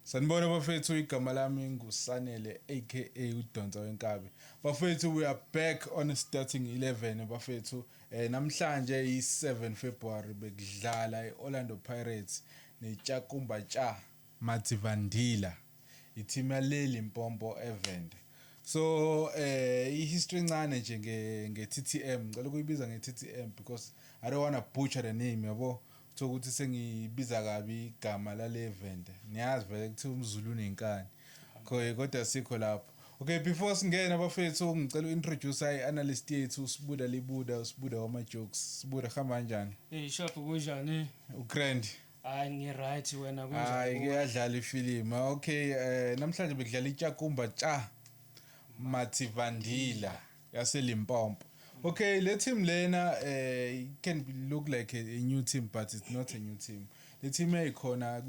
Sanibona bafethu, igama lami nguSanele aka uDonsa Wenkabi. Bafethu, we are back on a starting 11 bafethu. Namhlanje i7 February bekudlala iOrlando Pirates neTshakumba Tsha Mativandila. I-team yaleli Mpompo Event. So i-history ncane nje nge-TTM. Ngicela ukuyibiza nge-TTM because I don't want to butcher the name yabo. So ukuthi sengibiza kabi igama lale event. Niyazi vele ukuthi umZulu unenkani. Kodwa sikho lapho. Okay, before singena bafethu ngicela uintroduce i-analyst yethu Sibuda Libuda, Sibuda wama jokes. Sibuda hamba kanjani? Shop kunjani? Ugrand. Hayi ngi-right wena kunjani? Hayi kuyadlala ifilimu. Okay, namhlanje bekudlala iTshakumba Tsha Mativandila yaseLimpopo. Okay, le team lena can look like a new team but it's not a new team. Le team eyikhona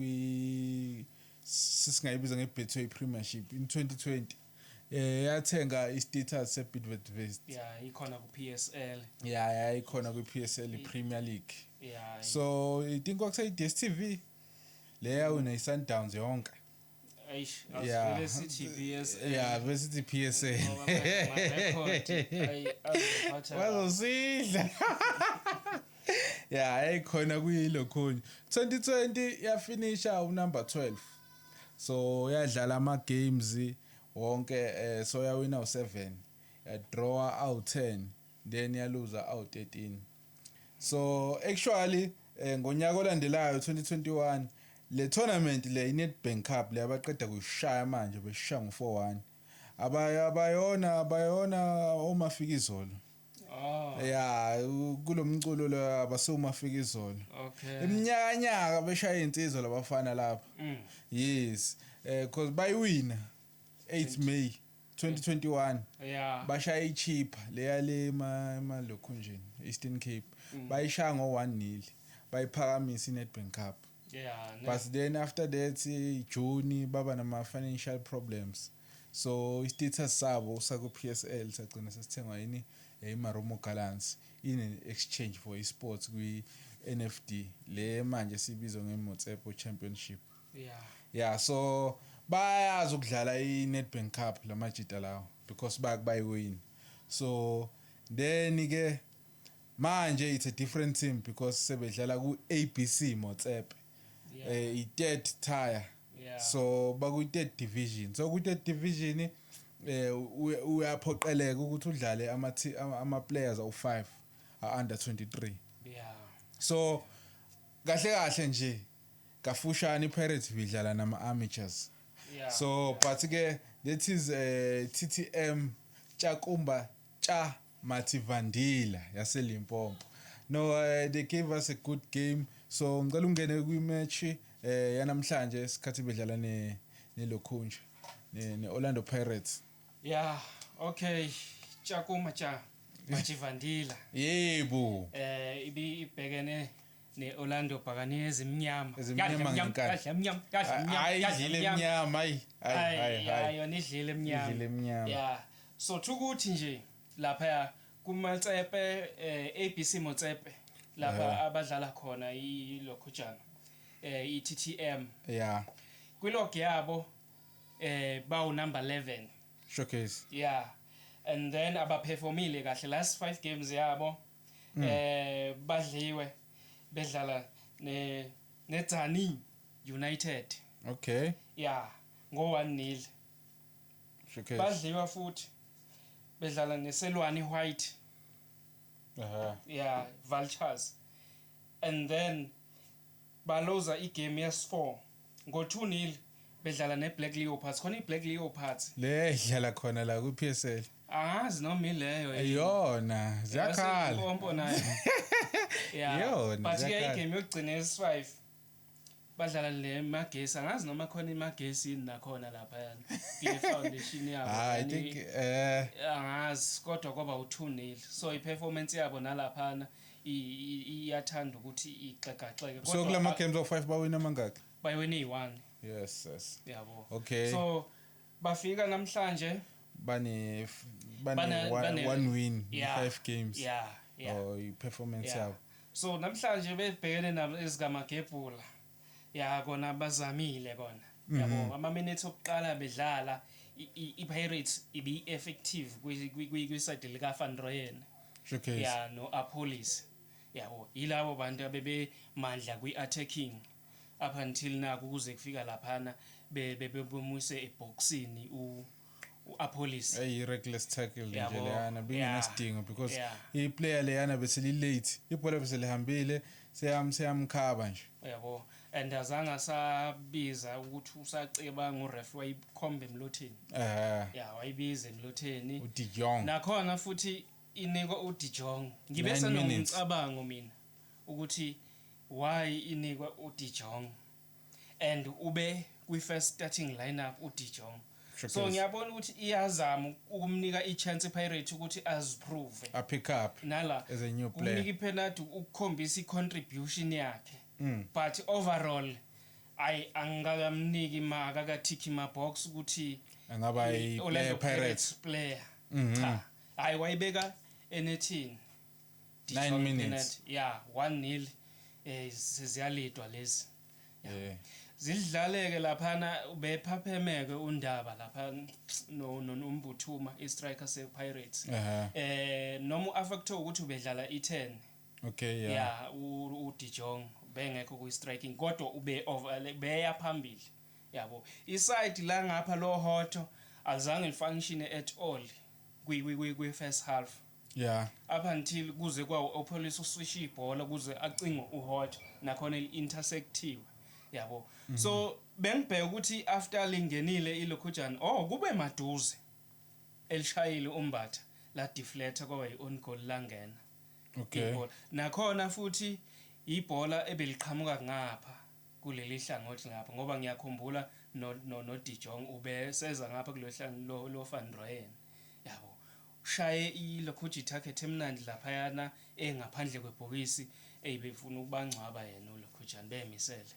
sisingayibiza ngeBetway Premiership in 2020. Yathenga istatus seBidvest West. Yeah, ikhona ku-PSL. Yeah, ikhona kwi-PSL Premier League. Yeah. So I think kwakusayi DStv leya uneSundowns yonke. Eish, asivele sithi PSL. Yeah, besithi PSL. Wazosidla. Yeah, ayikhona kuyilo khona. 2020 yafinisha unumber 12. So yadlala ama games wonke so yawina u7, ya draw out 10, then ya lose out 13. So actually ngonyaka olandelayo 2021 le tournament le iNedbank Cup le abaqeda kushaya manje beshaya ngo4-1. Abayona oMafikizolo. Yeah, kulomculo lo abasewuMafikizolo. Okay. Iminyakanyaka beshaya insizwa labafana lapha. Yes. Because by win 8 May 2021. Yeah. Bashaya iChippa leyale emalokhu nje Eastern Cape. Bayishaya ngo1-0. Bayiphakamisa iNedbank Cup. Yeah. But then after that June baba nama financial problems. So istatus sabo saku PSL sagcina sesithengwa yini iMaromo Gallants in exchange for esports kwi NFD le manje sibizwa ngeMotsepo Championship. Yeah. Yeah, so bayazi ukudlala iNedbank Cup lamajita lawo because bayiwin. So then ke manje it's a different team because sebedlala ku ABC Motsepo. I-third tier. Yeah. So baku-third division. So ku-third division uyaphoqeleka ukuthi udlale ama players awu5 under 23. Yeah. So kahle nje kafushane iPirates vidlala nama amateurs. Yeah. So but ke that is TTM Tshakumba Tsha Mativandila yaseLimpopo. No, they gave us a good game. So ngicela ungene kwi-match yanamhlanje esikhathi bedlala neLokhunja neOrlando Pirates. Yeah, okay. Tshakumba Tsha Mativandila. Yebo. Ibhekene neOrlando Buccaneers emnyama. Hayi idlile emnyama hayi. Yona idlile emnyama. Yeah. So thukuthi nje lapha kuMotsepe ABC Motsepe lapha abadlala khona iLokhujana iTTM. Yeah. Kwilog yabo bawu number 11. Showcase. Yeah. And then abaperformile kahle last 5 games yabo badliwe bedlala neTzani United. Okay. Yeah, ngo1-0. Showcase. Badliwa futhi bedlala neSelwane White. Yeah, Vultures. And then baloza igame yes4 ngo2-0 bedlala neBlack Leopards. Khona iBlack Leopards Le idlala khona la kuPSL. Angazi noma ileyo Ayona, ziyakhala. Impompo nayo. Yeah. Yona. But ke igame yokugcina yes5 badlala le Magesi. Angazi noma khona iMagesi nakhona lapha yana. Kule foundation yabo. I think angazi kodwa kwaba u2-0. So iperformance yabo nalaphana iyathanda ukuthi ixegaxeke kodwa so kulama games of 5 bawina mangaki? Bayiwine 1. Yes. Yabo. Okay. So bafika namhlanje bane one win in 5 games. Yeah. Oh, performance yabo. So namhlanje bebhekene nabo ezigamagebhula. Ya kona bazamile kona. yabo ama minutes okuqala bedlala iPirates ibi effective kwi side lika Van Rooyen Showcase. ya no Apollos yabo yilabo bantu abebe mandla kwi-attacking up until naku kuze kufika laphana bebemuse eboxini uApollos Reckless tackle nje Yabo, leyana bingenasidingo yeah, because yeah. iplayer leyana beseli late ibhola beselihambile seyamkhaba nje yabo and azange sabiza ukuthi usaceba nguref wayikhombe emlotheni ya wayibiza emlotheni uDe Jong nakhona futhi inikwa uDijong ngibe 9 minutes. senomcabango mina ukuthi why inikwa uDijong and ube kwi first starting lineup uDijong so ngiyabona ukuthi iyazama ukumnika ichance iPirates ukuthi aziprove a pick up nala as a new player. kumnika ipenalty ukukhombisa icontribution yakhe but overall angakamniki imaka akathiki ma box ukuthi angaba Orlando Pirates player cha hayi wayibeka enethini 9 minutes. yeah 1-0 siziyalidwa lezi yeah zidlaleke laphana bephaphemeke uNdaba lapha no Umbuthuma istriker sePirates noma uAffecto ukuthi ubedlala i10 okay yeah uDijong bengekho ku striking kodwa ube over beya phambili yabo iside la ngapha lo hotho azange function at all kwi first half yeah up until kuze kwa uPolice uswish ibhola kuze acinge uhotho nakhona interceptive yabo so bengibheka ukuthi after lingenile iLokhujana kube maduze elishayile umbatha la deflector kwaba yi-on goal langena okay nakhona futhi ibhola ebeliqhamuka ngapha kuleli hlangothi ngapha ngoba ngiyakhumbula no Dijong ubeseza ngapha kulohlango lo Van Rooyen yabo ushaye iLokhuji target emnandi lapha yana engaphandle kwebhokisi ebefuna ukubangcwaba yena uLokhujana bemisele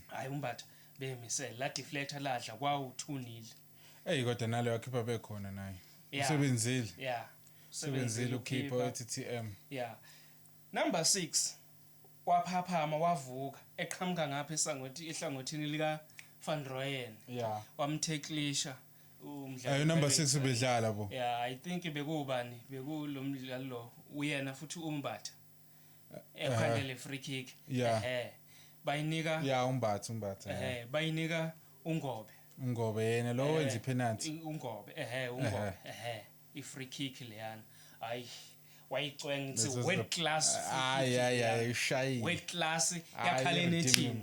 hayi umbatha bemisele la deflector ladla kwa2-0 kodwa nalo wakhipha bekhona naye Yeah. usebenzile yeah usebenzile ukhipha eTTM yeah number 6 waphaphama wavuka eqhamuka ngapha ehlangothini lika Van Rooyen yeah wamtheklisha umdlali number 6 ubedlala bo yeah I think bekubani bekulomdlalo lo uyena futhi umbatha ekhandele free kick Yeah. bayinika yeah umbatha bayinika Ngobe yena lo wenza ipenalty Ungobe i-free kick leyana hayi wayicwenga it's world class ushayi world class yakhalene team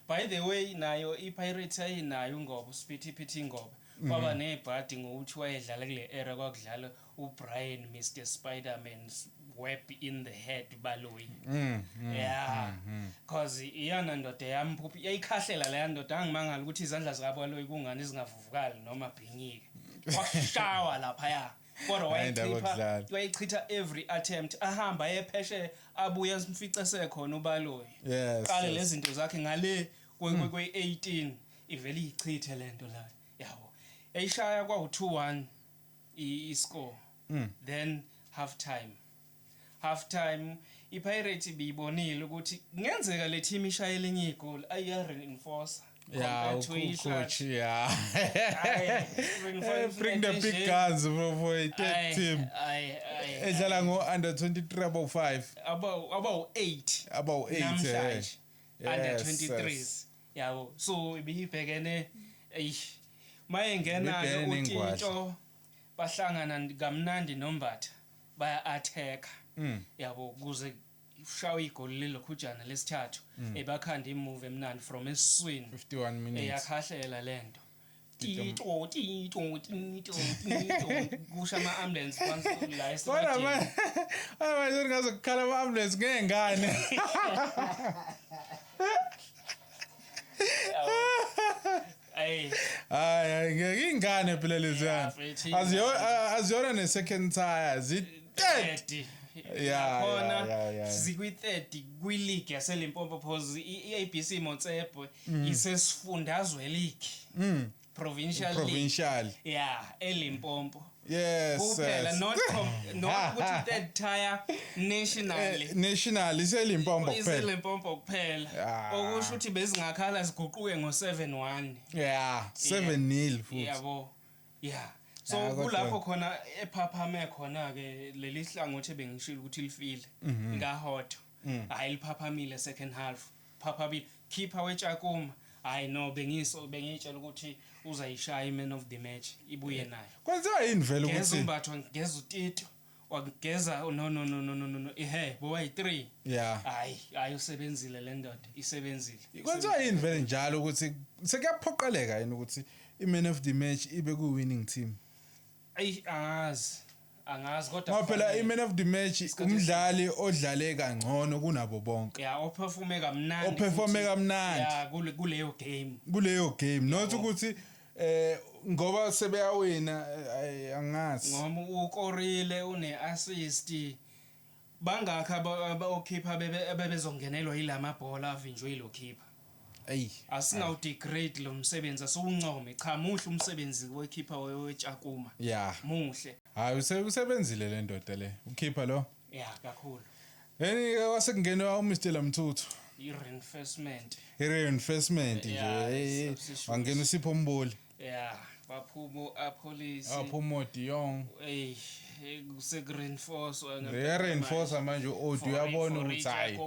by the way nayo iPirates ayinayo Ungobe uSpithipithi Ngobe kwaba nebhadi ngokuthi wayedlala kule era kwakudlala uBrian Mr Spider-Man's web in the head Baloyi yeah cause iyana ndoda yamphuphi yayikhahlela leya ndoda angimangala ukuthi izandla zikaBaloyi kungani zingavuvukali noma bhinyike washawa lapha ya kodwa wayichitha every attempt ahamba epheshe abuya simfice sekhona uBaloyi qale lezi zinto zakhe ngale kwe18 ivele ichithe lento la yabo yayishaya kwa 2-1 iscore then half time iPirates biyibonile ukuthi kungenzeka le team ishayele enye igoli ayi-reinforce coach bring the big guns for a team edlala ngo-under 23 about 8 namhlanje under 23s yabo so ibiyibhekene mayengena uTinto bahlangana kamnandi nombatha baya attack yabo kuze ushawa igoli leLokhujana lesithathu ebakhanda imove emnandi from esiswini 51 minutes eyakhahlela lento tito kusha ama ambulance la kodwa manje ngaze kukhala ama ambulance ngengane hayi ngingane phela lezana aziyona ne second tire zi-30 khona zikwi-30 kwi-league yaseLimpopo pause iABC Motsepe isesifundazwe league provincial yeah eLimpopo yes kuphela not ukuthi third tier nationally national iseLimpopo kuphela iseLimpopo kuphela okusho ukuthi bezingakhala siguquke ngo 7-1 yeah 7-0 futhi yabo yeah so kulapho khona ephaphame khona ke leli hlangothi bengishilo ukuthi lifile ngahotho hayi liphaphamile second half phaphamile keeper weTshakuma hayi no bengitshela ukuthi uzayishaya man of the match ibuye nayo kwenziwa yini vele ukuthi ngezimbathwa ngeza uTito wageza no boy 3 yeah hayi usebenzile le ndoda isebenzile kwenziwa yini vele njalo ukuthi sekuyaphoqeleka yini ukuthi iman of the match ibe ku winning team angazi kodwa phela iman of the match umdlali odlale kangcono kunabo bonke yeah operforme kamnandi yeah kuleyo game not ukuthi ngoba sebeyawina angazi ngoba ukorile une assist bangakha abakeeper bebezongenelwa yilama bhola avinjwe yilo keeper asinawu degrade lo msebenzi asuncome cha muhle umsebenzi wekeeper weTshakuma yeah muhle hayi usebenzile le ndoda le ukeeper lo yeah kakhulu yini wasekungenwa uMr Lamthuthu reinforcement nje wangena uSipho Mboli yeah baphumo apolice aphumo Dion kusegreenforce reinforce manje odi uyabona ukuthi hayi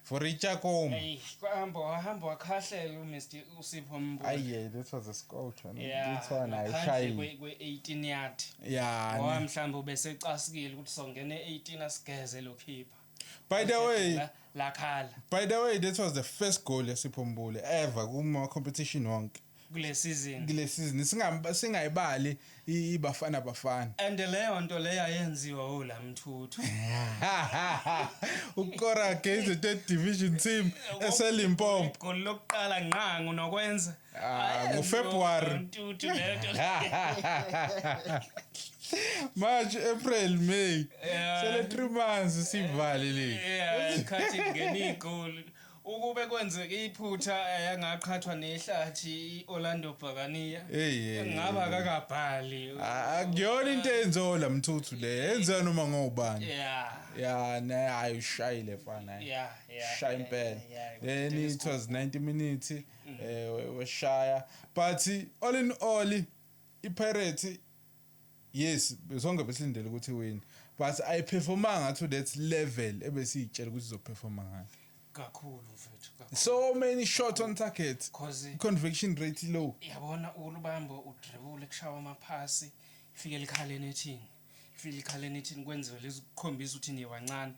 for iTshakuma hamba wakhahlela uMr uSipho Mboli aye that was a scout this one ayishayi kwe18 yard yeah ngoba mhlawumbe besecasikile ukuthi songene 18 asigeze lo keeper by the way that was the first goal yaSipho Mboli ever kuma competition wonke kule season singayibali ibafana and leyo nto leyo ayenziwa uLamthuthu ukora against the third division team eseLimpopo goal lokuqala nqangu nokwenza ngoFebruary Mthuthu leyo March April May sele 3 months sivale le khathi ngene igoli ukube kwenzeke iphutha yangaqhathwa nehlathi iOrlando Bhakaniya ngaba kakabhali akuyona into enzo Lamthuthu le yenza noma ngobani yeah na ayishayile fana shaya impela then it was 90 minutes weshaya but all in all iPirates yes besonke besilindele ukuthi win but ayiperformanga to that level ebesiyitshela ukuthi izoperforma ngayo kakhulu mfethu so many shots on target conviction rate low yabona ulubambo udribble kushawa amaphasi ifike likhaleni ethini kwenziwe lezikukhombisa ukuthi ni wancane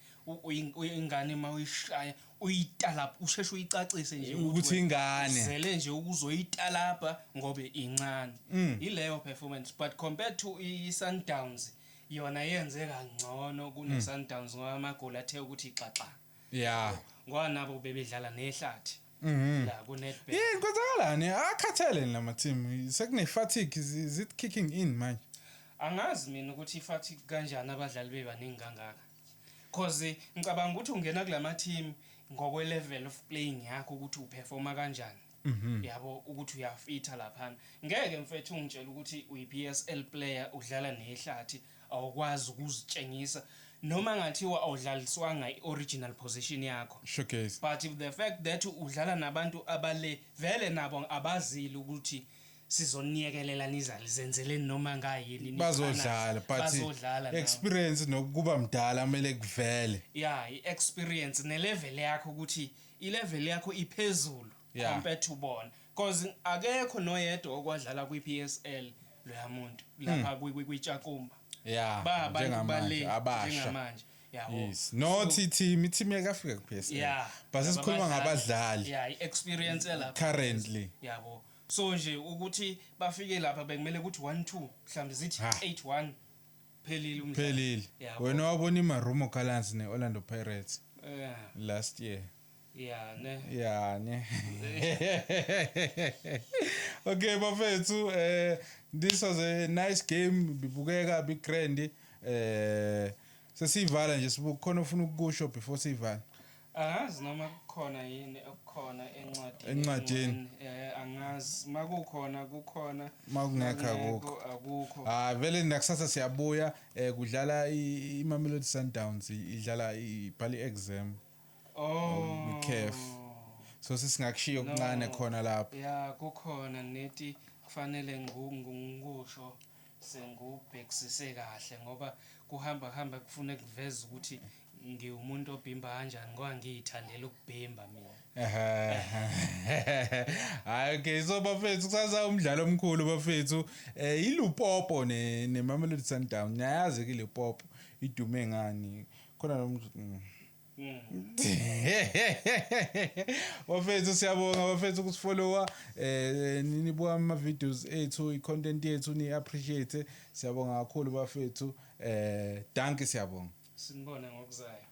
ingane mawuyishaya uyitalapha usheshe uyicacise nje ukuthi ingane zele nje ukuzoyitalapha ngobe incane ileyo performance but compared to iSundowns yona yenze kangcono kuneSundowns ngoba amagoli athe ukuthi ixaxa yeah ngoba nabo bebedlala nehlathi la ku Nedbank kwenzakalani akhathele lama team sekune fatigue is it kicking in manje angazi mina ukuthi ifatigue kanjani abadlali bebaningi kangaka cause ngicabanga ukuthi ungena kulama team ngokwe level of playing yakho ukuthi uperforma kanjani yabo ukuthi uyafitha lapha ngeke mfethu ungitshela ukuthi uyiPSL player udlala nehlathi awukwazi ukuzitshengisa noma ngathiwa awudlaliswanga ioriginal position yakho showcase but if the fact that udlala nabantu abale vele nabo abazile ukuthi sizoniyekelela nizalizenzeleni noma ngayini bazodlala but experience nokuba mdala kumele kuvele yeah iexperience nelevel yakho ukuthi ilevel yakho iphezulu compared to bona because akekho noyedwa okwadlala kwiPSL lo yamuntu lapha kwiTshakuma yeah njengamanje yes not team yakafika kuPSL but sikhuluma ngabadlali iexperience lapha currently yabo so nje ukuthi bafike lapha bekumele ukuthi 1-2 mhlawumbe zithi 8-1 phelile umdlalo wena wabona iMarumo Gallants neOrlando Pirates last year ne okay bafethu this was a nice game bibukeka big grand sesivala nje sibukhona ufuna ukusho before sivala angazi noma kukhona yini okukhona encwadini angazi kukhona makungekho akukho vele nakusasa siyabuya kudlala iMamelodi Sundowns idlala ibhali exam CAF so sisingakushiya okuncane khona lapho ya kukhona neti kufanele ngikusho sengubhekisise kahle ngoba kuhamba kufune kuveza ukuthi ngiwumuntu obhimba kanjani ngoba ngiyithandela ukubhimba mina hayi okay so bafethu kusasa umdlalo omkhulu bafethu iLupopo neMamelodi Sundowns ngiyazi ke iLupopo idume ngani khona bafethu siyabonga bafethu ukusifollowa nibuka ama videos ethu icontent yethu ni appreciate siyabonga kakhulu bafethu danke siyabonga sinibone ngokuzayo